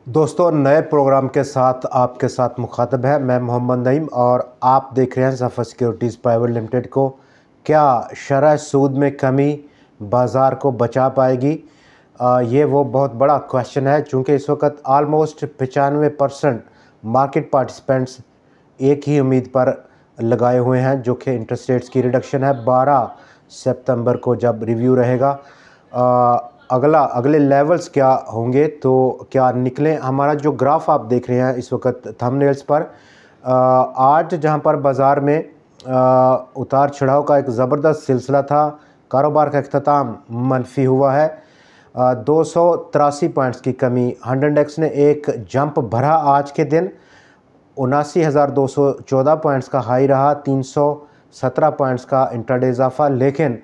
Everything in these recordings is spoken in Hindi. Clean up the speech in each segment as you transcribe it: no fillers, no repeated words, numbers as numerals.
दोस्तों, नए प्रोग्राम के साथ आपके साथ मुखातब है मैं मोहम्मद नईम और आप देख रहे हैं ज़फ़र सिक्योरिटीज़ प्राइवेट लिमिटेड को। क्या शरह सूद में कमी बाज़ार को बचा पाएगी? ये वो बहुत बड़ा क्वेश्चन है, चूँकि इस वक्त आलमोस्ट 95% मार्केट पार्टिसिपेंट्स एक ही उम्मीद पर लगाए हुए हैं, जो कि इंटरेस्ट रेट्स की रिडक्शन है। 12 सितंबर को जब रिव्यू रहेगा, अगले लेवल्स क्या होंगे, तो क्या निकलें। हमारा जो ग्राफ आप देख रहे हैं इस वक्त थंबनेल्स पर, आज जहां पर बाज़ार में उतार चढ़ाव का एक ज़बरदस्त सिलसिला था, कारोबार का इख्तिताम मनफी हुआ है। 283 पॉइंट्स की कमी। 100 इंडेक्स ने एक जंप भरा आज के दिन, 79,214 पॉइंट्स का हाई रहा, 317 पॉइंट्स का इंट्राडे इजाफा। लेकिन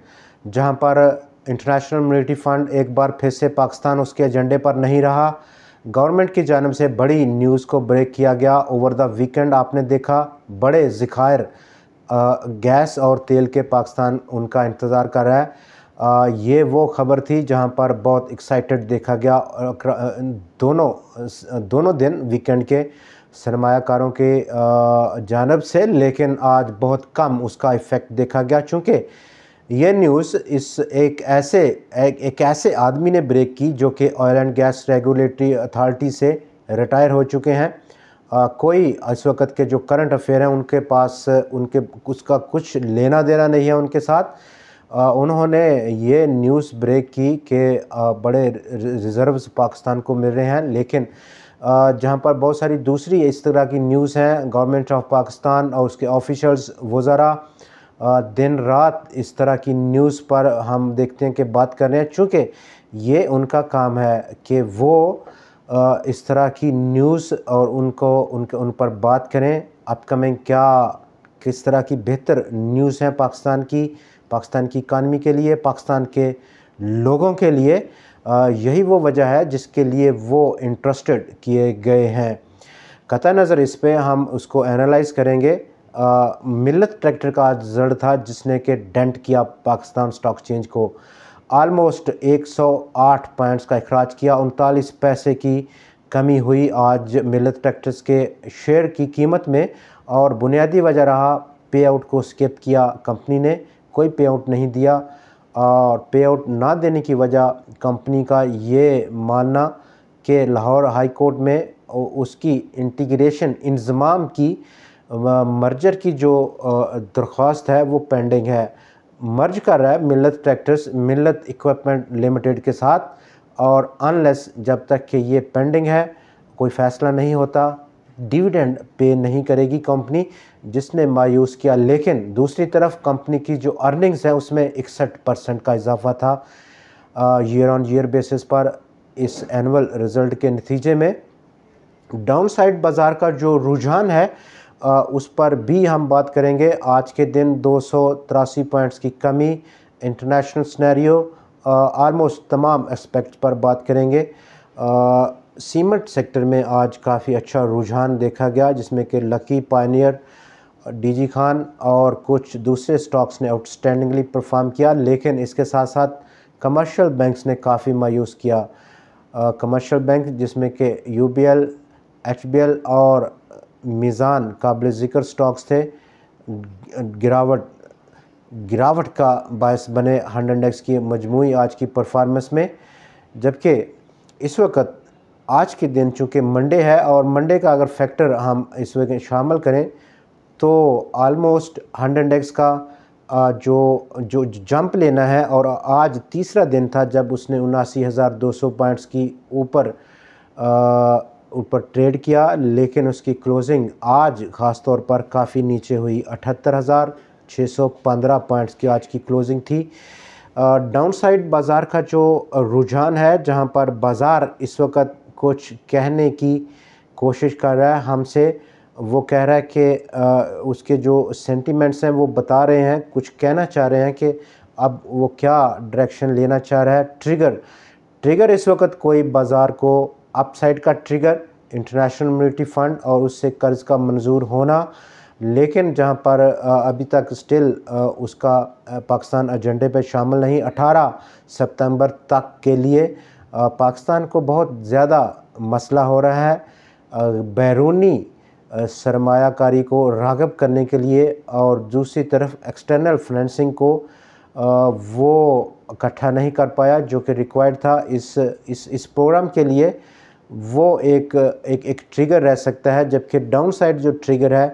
जहां पर इंटरनेशनल मॉनेटरी फ़ंड एक बार फिर से पाकिस्तान उसके एजेंडे पर नहीं रहा, गवर्नमेंट की जानिब से बड़ी न्यूज़ को ब्रेक किया गया। ओवर द वीकेंड आपने देखा बड़े ज़खायर गैस और तेल के पाकिस्तान उनका इंतज़ार कर रहा है। ये वो ख़बर थी जहां पर बहुत एक्साइटेड देखा गया दोनों दिन वीकेंड के सरमायाकारों के जानिब से, लेकिन आज बहुत कम उसका इफ़ेक्ट देखा गया, चूँकि ये न्यूज़ एक ऐसे आदमी ने ब्रेक की जो कि oil and gas regulatory authority से रिटायर हो चुके हैं। कोई इस वक्त के जो करंट अफेयर हैं उनके पास उसका कुछ लेना देना नहीं है उनके साथ। उन्होंने ये न्यूज़ ब्रेक की कि बड़े रिज़र्व्स पाकिस्तान को मिल रहे हैं, लेकिन जहां पर बहुत सारी दूसरी इस तरह की न्यूज़ हैं, गवर्नमेंट ऑफ पाकिस्तान और उसके ऑफिशल्स वज़रा दिन रात इस तरह की न्यूज़ पर हम देखते हैं कि बात कर रहे हैं, चूँकि ये उनका काम है कि वो इस तरह की न्यूज़ और उन पर बात करें। अपकमिंग किस तरह की बेहतर न्यूज़ हैं पाकिस्तान की इकानमी के लिए, पाकिस्तान के लोगों के लिए। यही वो वजह है जिसके लिए वो इंटरेस्टेड किए गए हैं। कतई नज़र इस पे हम उसको एनालाइज़ करेंगे। मिल्लत ट्रैक्टर का आज रिजल्ट था जिसने कि डेंट किया पाकिस्तान स्टॉक एक्सचेंज को। आलमोस्ट 108 पॉइंट्स का अखराज किया, 39 पैसे की कमी हुई आज मिल्लत ट्रैक्टर्स के शेयर की कीमत में। और बुनियादी वजह रहा पे आउट को स्किप किया कंपनी ने, कोई पे आउट नहीं दिया। और पे आउट ना देने की वजह कंपनी का ये मानना कि लाहौर हाई कोर्ट में उसकी इंटीग्रेशन इंज़माम की मर्जर की जो दरख्वास्त है वो पेंडिंग है। मर्ज कर रहा है मिल्लत ट्रैक्टर्स मिल्लत इक्विपमेंट लिमिटेड के साथ, और अनलेस जब तक कि ये पेंडिंग है, कोई फ़ैसला नहीं होता, डिविडेंड पे नहीं करेगी कंपनी, जिसने मायूस किया। लेकिन दूसरी तरफ कंपनी की जो अर्निंग्स है उसमें 61% का इजाफा था ईयर ऑन ईयर बेसिस पर इस एनुअल रिज़ल्ट के नतीजे में। डाउन साइड बाज़ार का जो रुझान है उस पर भी हम बात करेंगे। आज के दिन 283 पॉइंट्स की कमी, इंटरनेशनल सिनेरियो, आलमोस्ट तमाम एस्पेक्ट पर बात करेंगे। सीमेंट सेक्टर में आज काफ़ी अच्छा रुझान देखा गया, जिसमें कि लकी, पायनियर, डीजी खान और कुछ दूसरे स्टॉक्स ने आउटस्टैंडिंगली परफॉर्म किया। लेकिन इसके साथ साथ कमर्शियल बैंक्स ने काफ़ी मायूस किया। कमर्शियल बैंक जिसमें कि यूबीएल, एचबीएल और मीज़ान काबिल ज़िक्र स्टॉक्स थे, गिरावट का बायस बने 100 इंडेक्स की मजमूई आज की परफॉर्मेंस में। जबकि इस वक्त आज के दिन चूँकि मंडे है, और मंडे का अगर फैक्टर हम इस वक्त शामिल करें तो आलमोस्ट 100 इंडेक्स का जो जंप लेना है, और आज तीसरा दिन था जब उसने 79,200 पॉइंट्स की ऊपर ट्रेड किया, लेकिन उसकी क्लोजिंग आज ख़ास तौर पर काफ़ी नीचे हुई। 78,615 पॉइंट्स की आज की क्लोजिंग थी। डाउन साइड बाज़ार का जो रुझान है, जहां पर बाज़ार इस वक्त कुछ कहने की कोशिश कर रहा है हमसे, वो कह रहा है कि उसके जो सेंटिमेंट्स हैं वो बता रहे हैं, कुछ कहना चाह रहे हैं कि अब वो क्या डायरेक्शन लेना चाह रहा है। ट्रिगर इस वक्त कोई बाज़ार को अपसाइड का ट्रिगर इंटरनेशनल मॉनेटरी फ़ंड और उससे कर्ज़ का मंजूर होना, लेकिन जहां पर अभी तक स्टिल उसका पाकिस्तान एजेंडे पे शामिल नहीं। 18 सितंबर तक के लिए पाकिस्तान को बहुत ज़्यादा मसला हो रहा है बैरूनी सरमायाकारी को राग़िब करने के लिए, और दूसरी तरफ एक्सटर्नल फाइनेंसिंग को वो इकट्ठा नहीं कर पाया जो कि रिक्वायर्ड था इस प्रोग्राम के लिए। वो एक ट्रिगर रह सकता है, जबकि डाउन साइड जो ट्रिगर है,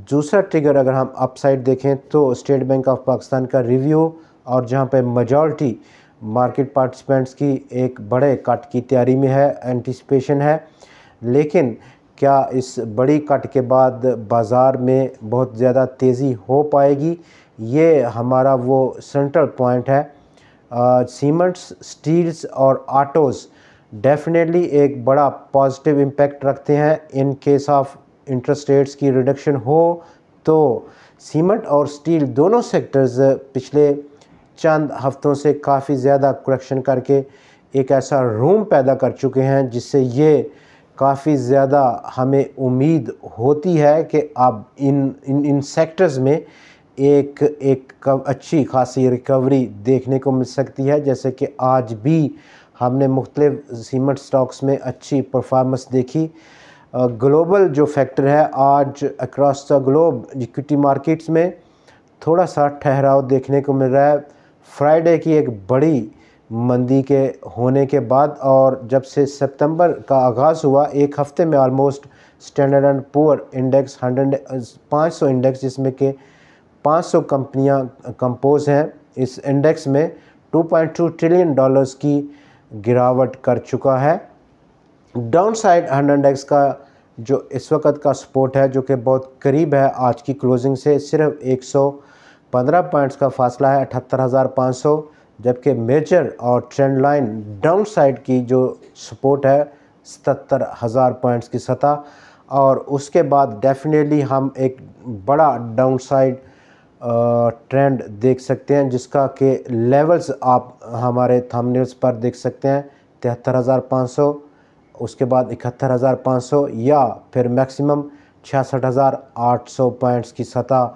दूसरा ट्रिगर अगर हम अप साइड देखें तो स्टेट बैंक ऑफ पाकिस्तान का रिव्यू, और जहां पे मेजॉरिटी मार्केट पार्टिसिपेंट्स की एक बड़े कट की तैयारी में है, एंटिसिपेशन है। लेकिन क्या इस बड़ी कट के बाद बाज़ार में बहुत ज़्यादा तेज़ी हो पाएगी, ये हमारा वो सेंट्रल पॉइंट है। सीमेंट्स, स्टील्स और ऑटोज़ डेफिनेटली एक बड़ा पॉजिटिव इम्पैक्ट रखते हैं। In case of interest rates की रिडक्शन हो तो सीमेंट और स्टील दोनों सेक्टर्स पिछले चंद हफ्तों से काफ़ी ज़्यादा करेक्शन करके एक ऐसा रूम पैदा कर चुके हैं, जिससे ये काफ़ी ज़्यादा हमें उम्मीद होती है कि अब इन सेक्टर्स में एक अच्छी खासी रिकवरी देखने को मिल सकती है। जैसे कि आज भी हमने मुख्तलिफ सीमेंट स्टॉक्स में अच्छी परफॉर्मेंस देखी। ग्लोबल जो फैक्टर है, आज across the globe equity markets में थोड़ा सा ठहराव देखने को मिल रहा है। फ्राइडे की एक बड़ी मंदी के होने के बाद, और जब से सितंबर का आगाज़ हुआ, एक हफ़्ते में almost standard and poor index 500 index, जिसमें कि 500 कंपनियां कंपोज हैं, इस इंडेक्स में $2.2 ट्रिलियन की गिरावट कर चुका है। डाउन साइड 100 इंडेक्स का जो इस वक्त का सपोर्ट है, जो कि बहुत करीब है आज की क्लोजिंग से, सिर्फ 115 पॉइंट्स का फासला है, 78,500, जबकि मेजर और ट्रेंड लाइन डाउन साइड की जो सपोर्ट है 77,000 पॉइंट्स की सतह। और उसके बाद डेफिनेटली हम एक बड़ा डाउन साइड ट्रेंड देख सकते हैं, जिसका के लेवल्स आप हमारे थंबनेल्स पर देख सकते हैं, 73,500, उसके बाद 71,500, या फिर मैक्सिमम 66,800 पॉइंट्स की सतह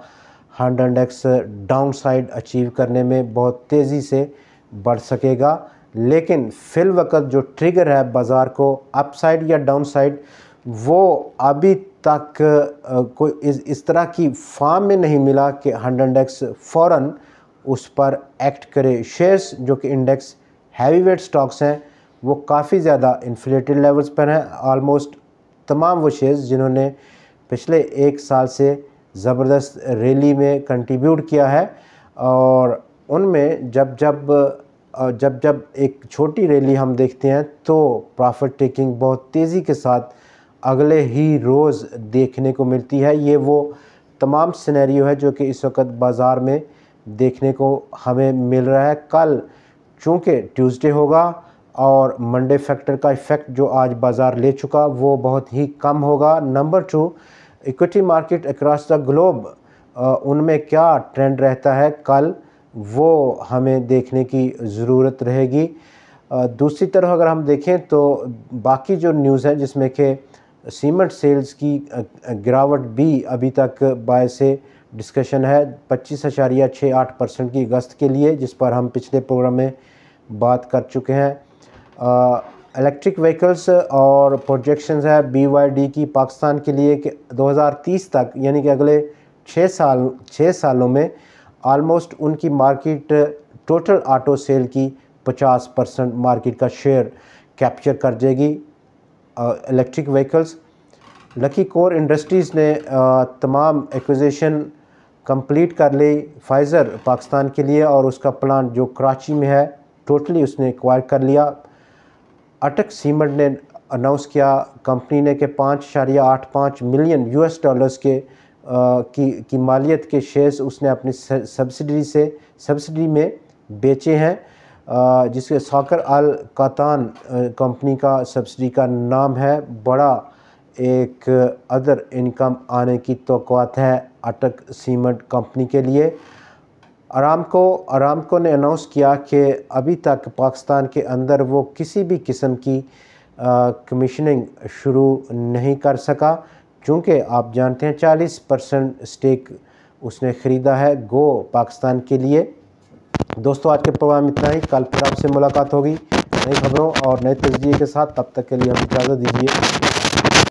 100 इंडेक्स डाउन साइड अचीव करने में बहुत तेज़ी से बढ़ सकेगा। लेकिन फिल वक्त जो ट्रिगर है बाज़ार को अप साइड या डाउन साइड, वो अभी तक कोई इस तरह की फॉर्म में नहीं मिला कि 100 इंडेक्स फ़ौरन उस पर एक्ट करे। शेयर्स जो कि इंडेक्स हैवीवेट स्टॉक्स हैं, वो काफ़ी ज़्यादा इन्फ्लेटेड लेवल्स पर हैं। आलमोस्ट तमाम वो शेयर्स जिन्होंने पिछले एक साल से ज़बरदस्त रैली में कंट्रीब्यूट किया है, और उनमें जब जब एक छोटी रैली हम देखते हैं तो प्रॉफिट टेकिंग बहुत तेज़ी के साथ अगले ही रोज़ देखने को मिलती है। ये वो तमाम सिनेरियो है जो कि इस वक्त बाज़ार में देखने को हमें मिल रहा है। कल चूँकि ट्यूसडे होगा और मंडे फैक्टर का इफ़ेक्ट जो आज बाज़ार ले चुका वो बहुत ही कम होगा। Number 2, equity market across the globe, उनमें क्या ट्रेंड रहता है कल, वो हमें देखने की ज़रूरत रहेगी। दूसरी तरफ अगर हम देखें तो बाकी जो न्यूज़ है, जिसमें कि सीमेंट सेल्स की गिरावट भी अभी तक बाय से डिस्कशन है 25.68% की अगस्त के लिए, जिस पर हम पिछले प्रोग्राम में बात कर चुके हैं। इलेक्ट्रिक व्हीकल्स और प्रोजेक्शंस है BYD की पाकिस्तान के लिए कि 2030 तक, यानी कि अगले 6 सालों में आलमोस्ट उनकी मार्केट टोटल ऑटो सेल की 50% मार्केट का शेयर कैप्चर कर जाएगी electric vehicles. Lucky core industries ने तमाम एक्विजिशन कंप्लीट कर ली फाइज़र पाकिस्तान के लिए, और उसका प्लांट जो कराची में है टोटली उसने एक्वायर कर लिया। अटक सीमेंट ने अनाउंस किया कंपनी ने कि $5.85 मिलियन की मालियत के शेयर्स उसने अपनी सब्सिडी में बेचे हैं, जिसके साकर अल कातान कंपनी का सब्सिडी का नाम है। बड़ा एक अदर इनकम आने की तौक़ुआत है अटक सीमेंट कंपनी के लिए। अरामको ने अनाउंस किया कि अभी तक पाकिस्तान के अंदर वो किसी भी किस्म की कमीशनिंग शुरू नहीं कर सका, चूँकि आप जानते हैं 40% स्टेक उसने ख़रीदा है गो पाकिस्तान के लिए। दोस्तों, आज के प्रोग्राम इतना ही। कल फिर आपसे मुलाकात होगी। नई खबरों और नए तजज़िये के साथ, तब तक के लिए हम इजाज़त दीजिए।